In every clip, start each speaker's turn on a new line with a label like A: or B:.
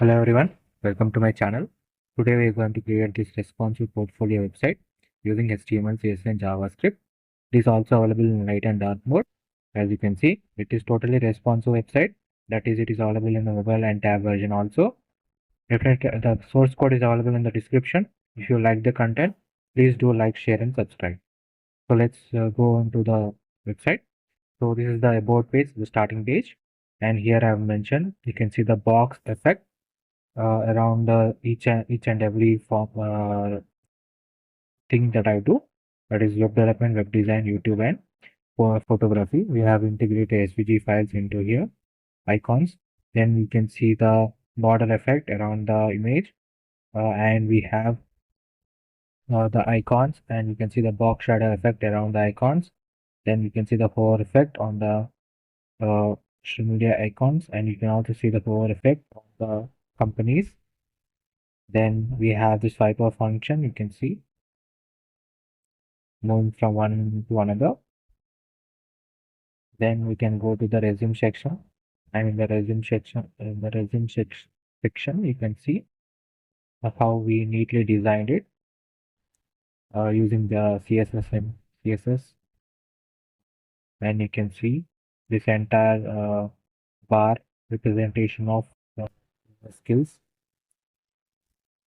A: Hello everyone, welcome to my channel. Today we are going to create this responsive portfolio website using HTML, CSS and JavaScript. It is also available in light and dark mode. As you can see, it is totally responsive website. That is, it is available in the mobile and tab version also. Definitely, the source code is available in the description. If you like the content, please do like, share and subscribe. So let's go into the website. So this is the about page, the starting page. And here I have mentioned, you can see the box effect around each and every form thing that I do. That is web development, web design, YouTube, and for photography. We have integrated SVG files into here, icons. Then we can see the border effect around the image, and we have the icons, and you can see the box shadow effect around the icons. Then you can see the hover effect on the social media icons, and you can also see the hover effect on the companies. Then we have this swiper function, you can see moving from one to another. Then we can go to the resume section, and in the resume section, you can see how we neatly designed it using the CSS and CSS. And you can see this entire bar representation of the skills.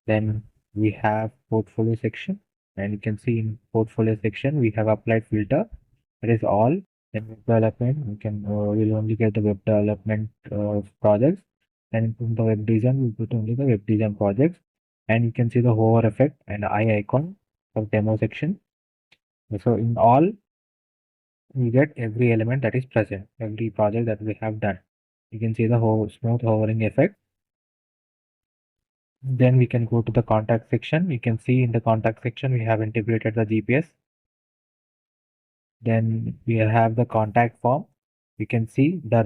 A: Then we have portfolio section, and you can see in portfolio section we have applied filter. That is all. Then web development, we can we'll only get the web development projects, and in the web design we'll put only the web design projects. And you can see the hover effect and eye icon of demo section. So in all, we get every element that is present, every project that we have done. You can see the smooth hovering effect. Then we can go to the contact section. You can see in the contact section we have integrated the GPS. Then we have the contact form. You can see the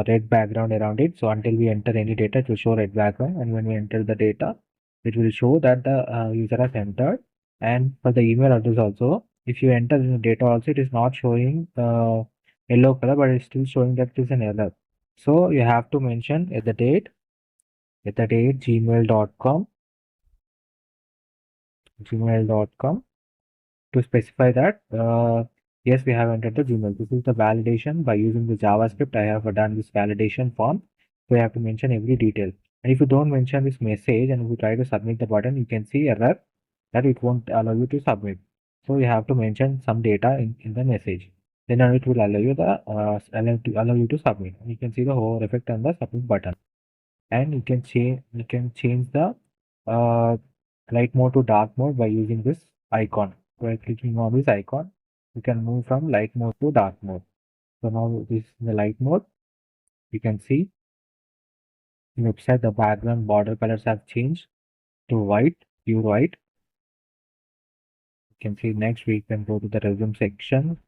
A: red background around it. So until we enter any data, it will show red background, and when we enter the data, it will show that the user has entered. And for the email address also, if you enter the data also, it is not showing yellow color, but it's still showing that it is an error. So you have to mention at the date gmail.com to specify that yes, we have entered the Gmail. This is the validation. By using the JavaScript, I have done this validation form. So you have to mention every detail. And if you don't mention this message and if you try to submit the button, you can see error that it won't allow you to submit. So you have to mention some data in the message. Then it will allow you to submit. And you can see the hover effect on the submit button. And you can change the uh, light mode to dark mode by using this icon. By clicking on this icon, you can move from light mode to dark mode. So now this is the light mode. You can see in website the background border colors have changed to white, pure white. You can see next we can go to the resume section.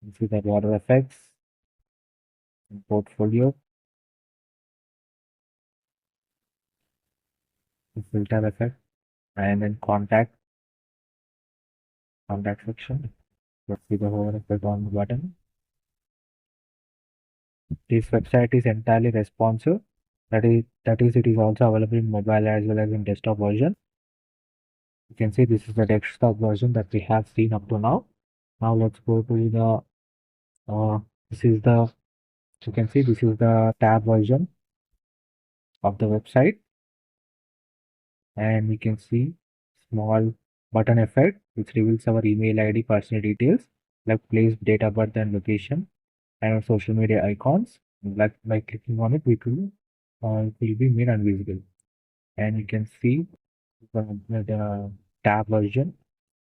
A: You see the border effects, portfolio, filter effect, and then contact section. Let's see the hover effect on the button. This website is entirely responsive. That is, it is also available in mobile as well as in desktop version. You can see this is the desktop version that we have seen up to now. Now let's go to the this is the you can see this is the tab version of the website, and we can see small button effect which reveals our email ID, personal details like place, date of birth and location, and our social media icons. Like by clicking on it, it will be made invisible. And you can see the tab version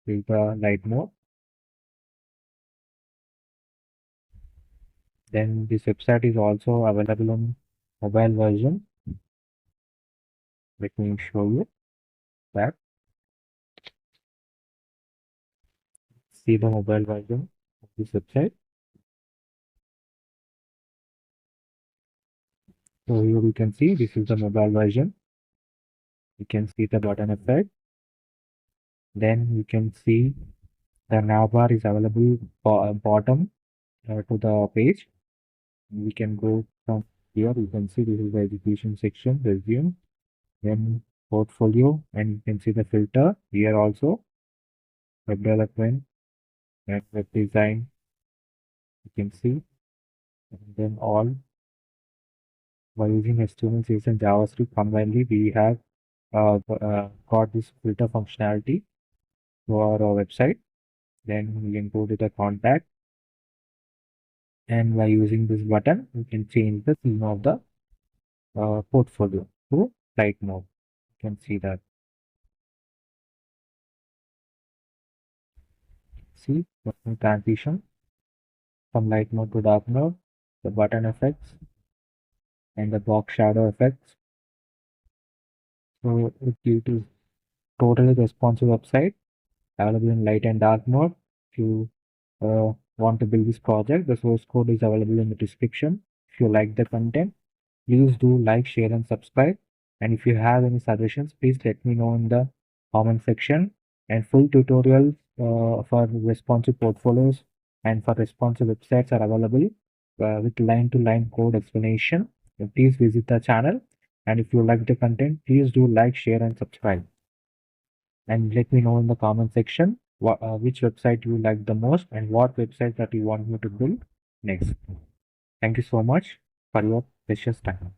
A: with the light mode. Then this website is also available on mobile version. Let me show you that. See the mobile version of this website. So here we can see this is the mobile version. You can see the button effect. Then you can see the navbar is available bottom to the page. We can go from Here you can see this is the education section, resume, then portfolio, and you can see the filter here also, web development and web design, you can see, and then all by using HTML, CSS, and JavaScript combinedly, we have got this filter functionality for our website. Then we can go to the contact, and by using this button, we can change the theme of the portfolio to light mode. You can see that. See button transition from light mode to dark mode, the button effects, and the box shadow effects. So it gives you totally responsive website available in light and dark mode. If you want to build this project, the source code is available in the description. If you like the content, please do like, share, and subscribe. And if you have any suggestions, please let me know in the comment section. And full tutorials for responsive portfolios and for responsive websites are available with line-to-line code explanation. Please visit the channel. And if you like the content, please do like, share, and subscribe. And let me know in the comment section which website you like the most and what website that you want me to build next. Thank you so much for your precious time.